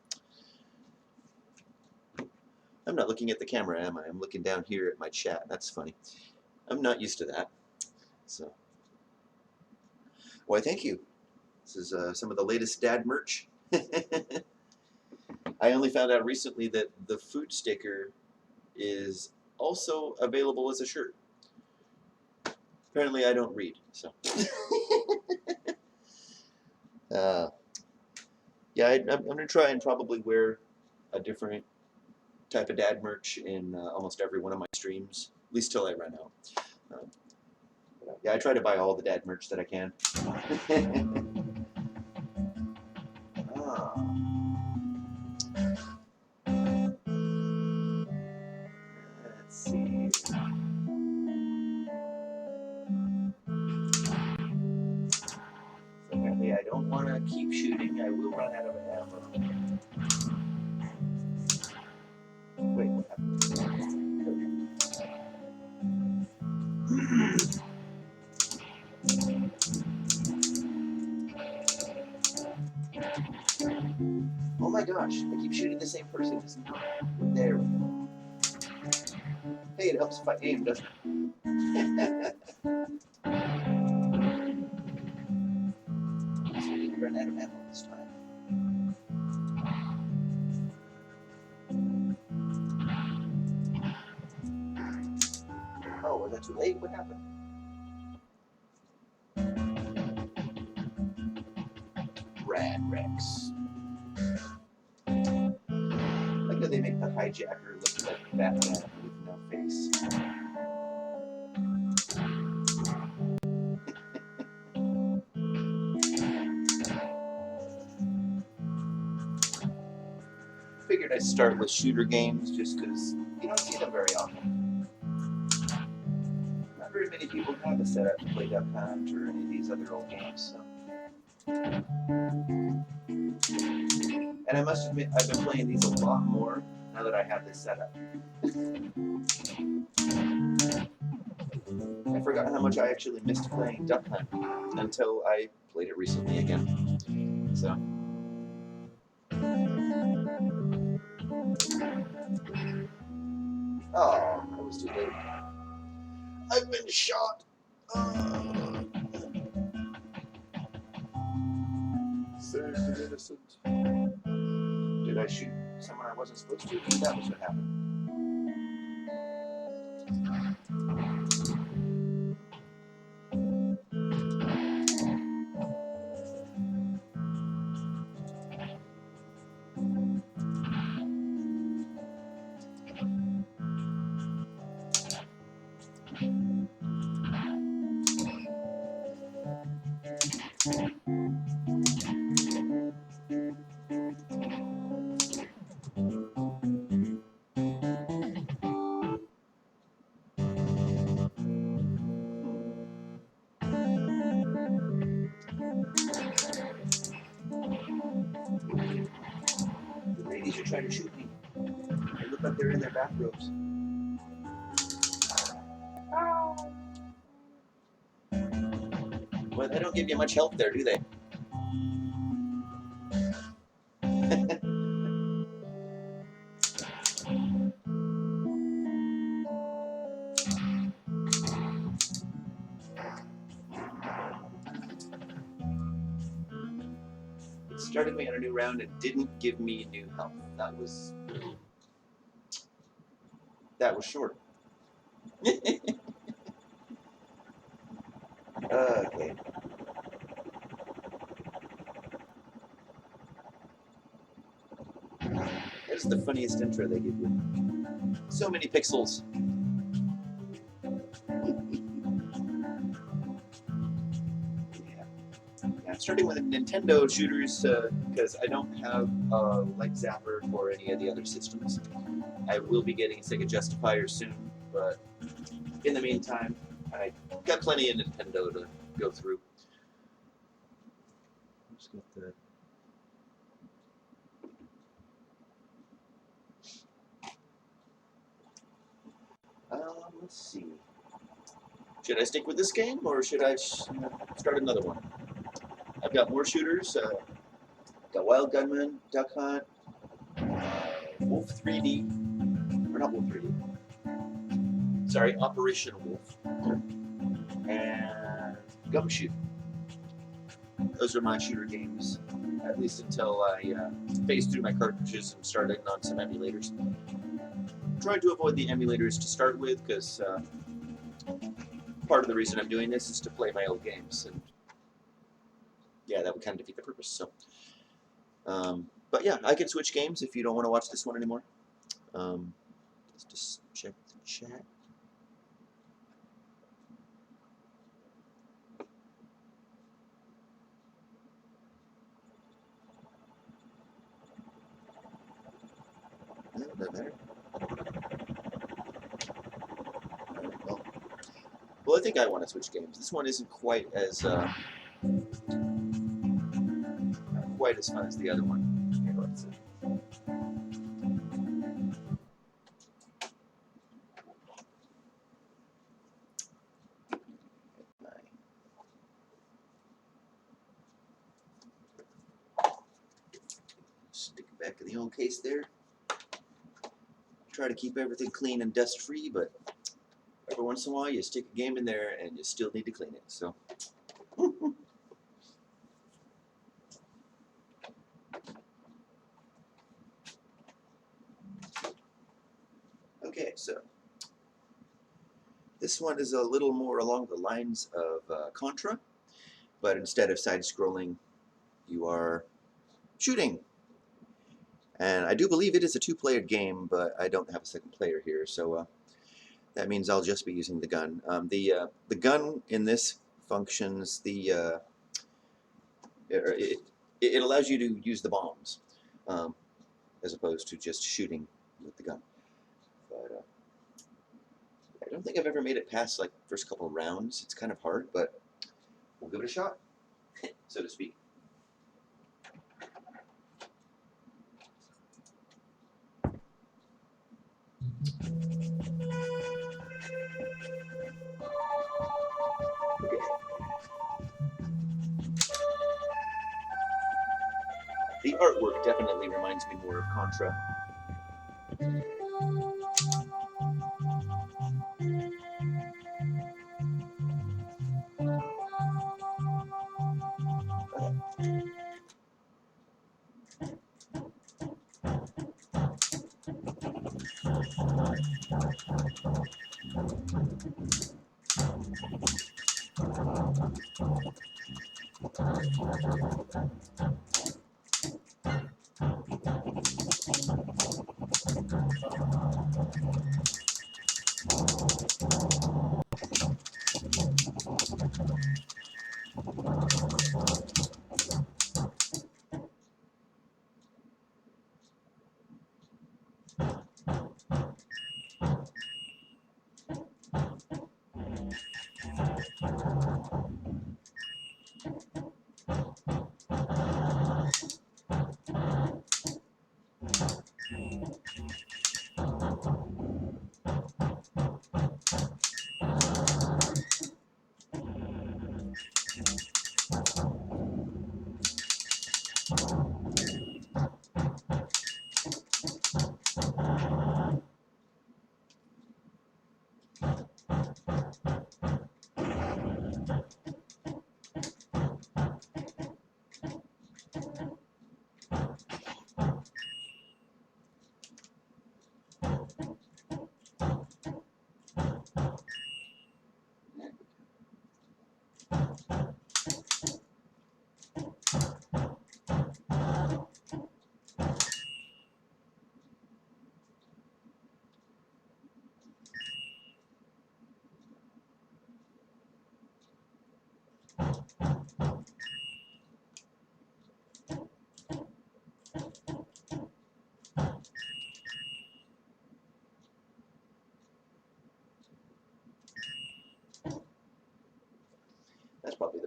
I'm not looking at the camera, am I? I'm looking down here at my chat. That's funny. I'm not used to that. So, why, thank you. This is some of the latest dad merch. I only found out recently that the food sticker is also available as a shirt. Apparently, I don't read, so. Yeah, I'm going to try and probably wear a different type of dad merch in almost every one of my streams, at least till I run out. Yeah, I try to buy all the dad merch that I can. Let's see. So apparently I don't want to keep shooting. I will run out of ammo. Wait, what happened? Oh my gosh, I keep shooting the same person. Just there we go. Hey, it helps if I aim, doesn't it? So we didn't run out of ammo this time. Oh, was that too late? What happened? Rad Rex. I like how they make the hijacker look like Batman with no face. Figured I'd start with shooter games just because you don't see them very often. Not very many people have a setup to play Duck Hunt or any of these other old games. So. And I must admit, I've been playing these a lot more now that I have this setup. I forgot how much I actually missed playing Duck Hunt until I played it recently again. So. Oh, that was too late. I've been shot. Save the innocent. Did I shoot someone I wasn't supposed to? That was what happened. The ladies are trying to shoot me. They look like they're in their bathrobes. Well, they don't give you much help there, do they? started me on a new round and didn't give me new health. That was short. Okay. That's the funniest intro they give you. So many pixels. Yeah. I'm starting with Nintendo shooters because I don't have a Light Zapper for any of the other systems. I will be getting a Sega Justifier soon, but in the meantime, I got plenty of Nintendo to go through. Let's get the... let's see. Should I stick with this game, or should I start another one? I've got more shooters. Got Wild Gunman, Duck Hunt, Wolf 3D, or not Wolf 3D. Sorry, Operation Wolf, and Gumshoe. Those are my shooter games, at least until I phase through my cartridges and started on some emulators. I'm trying to avoid the emulators to start with, because part of the reason I'm doing this is to play my old games, and yeah, that would kind of defeat the purpose. So, but yeah, I can switch games if you don't want to watch this one anymore. Let's just check the chat. No, doesn't matter. Well, I think I want to switch games. This one isn't quite as not quite as fun as the other one. Here, let's see. Stick it back in the old case there. Try to keep everything clean and dust free, but every once in a while you stick a game in there and you still need to clean it. So. Okay, so this one is a little more along the lines of Contra, but instead of side-scrolling, you are shooting. And I do believe it is a two-player game, but I don't have a second player here, so that means I'll just be using the gun. The gun in this functions it allows you to use the bombs as opposed to just shooting with the gun. But I don't think I've ever made it past like first couple rounds. It's kind of hard, but we'll give it a shot, so to speak. Okay. The artwork definitely reminds me more of Contra.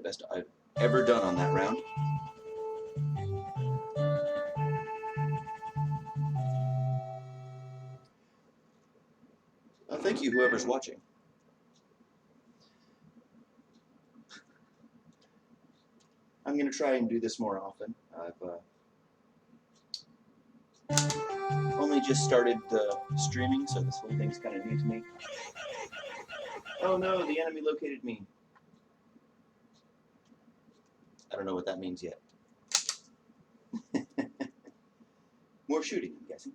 best I've ever done on that round. Thank you, whoever's watching. I'm going to try and do this more often. I've only just started streaming, so this whole thing's kind of new to me. Oh no, the enemy located me. I don't know what that means yet. More shooting, I'm guessing.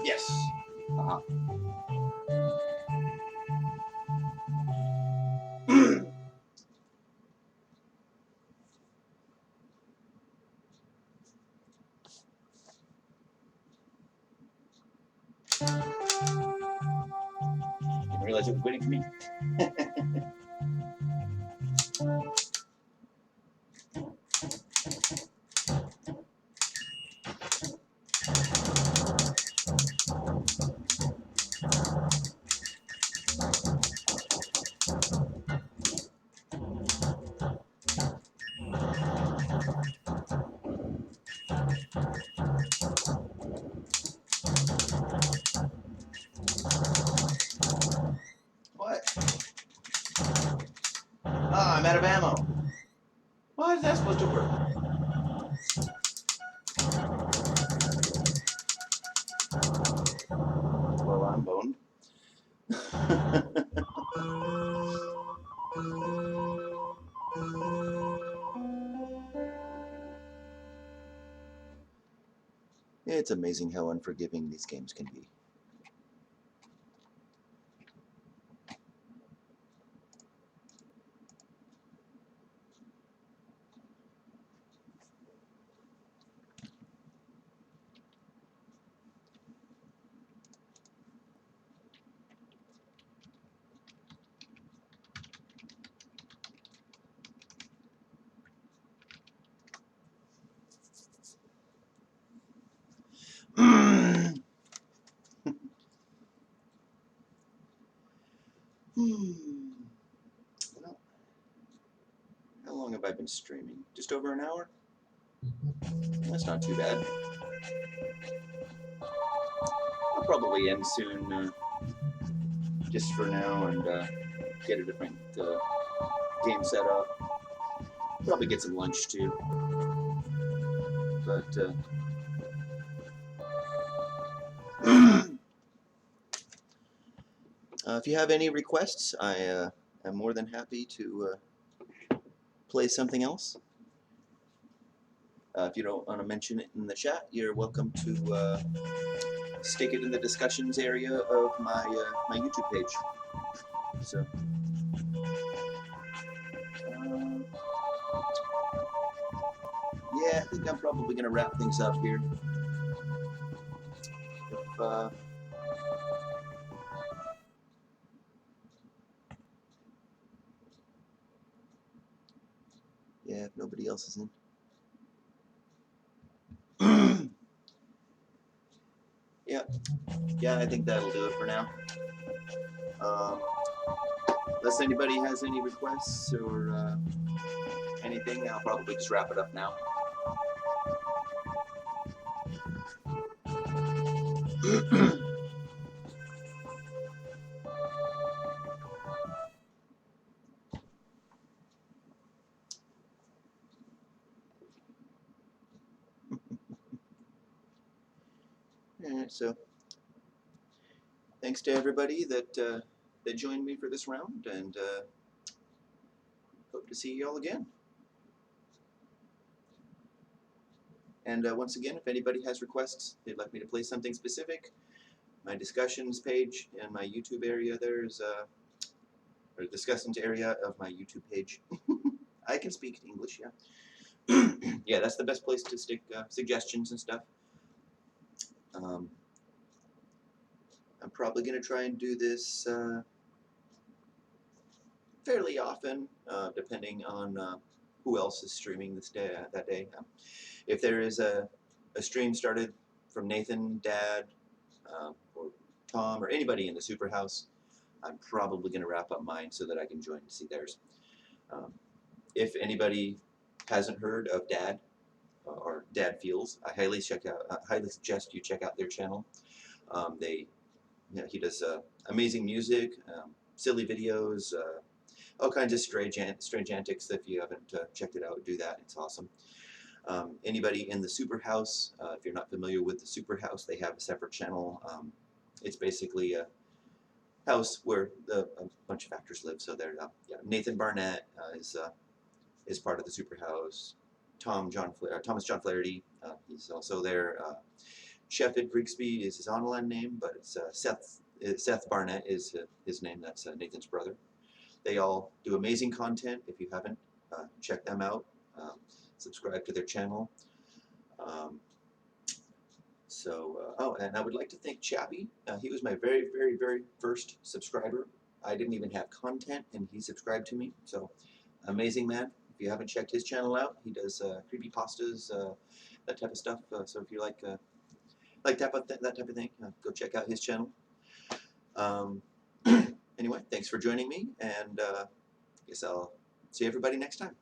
Yes. Uh-huh. Didn't realize it was waiting for me. What? Ah, I'm out of ammo. Why is that supposed to work? Well, I'm boned. It's amazing how unforgiving these games can be. Well, how long have I been streaming? Just over an hour? That's not too bad. I'll probably end soon, just for now, and get a different game set up. Probably get some lunch too. But if you have any requests, I am more than happy to play something else. If you don't want to mention it in the chat, you're welcome to stick it in the discussions area of my my YouTube page. So, yeah, I think I'm probably going to wrap things up here. If yeah, if nobody else is in. Yeah, I think that'll do it for now. Unless anybody has any requests or anything, I'll probably just wrap it up now. Alright, so thanks to everybody that that joined me for this round, and hope to see you all again. And once again, if anybody has requests, they'd like me to play something specific, my discussions page in my YouTube area, there's or discussions area of my YouTube page. I can speak English, yeah. Yeah, that's the best place to stick suggestions and stuff. I'm probably going to try and do this fairly often, depending on who else is streaming this day that day. If there is a stream started from Nathan, Dad, or Tom, or anybody in the Super House, I'm probably going to wrap up mine so that I can join to see theirs. If anybody hasn't heard of Dad or Dad Feels, I highly suggest you check out their channel. He does amazing music, silly videos, all kinds of strange antics. If you haven't checked it out, do that. It's awesome. Anybody in the Super House, if you're not familiar with the Super House, they have a separate channel. It's basically a house where a bunch of actors live. So they're Nathan Barnett is part of the Super House. Thomas John Flaherty, he's also there. Shepard Grigsby is his online name, but it's Seth Barnett is his name. That's Nathan's brother. They all do amazing content. If you haven't, check them out. Subscribe to their channel. Oh, and I would like to thank Chappie. He was my very, very, very first subscriber. I didn't even have content, and he subscribed to me. So, amazing man. If you haven't checked his channel out, he does creepypastas, that type of stuff. So if you like that type of thing, go check out his channel. Anyway, thanks for joining me, and I guess I'll see everybody next time.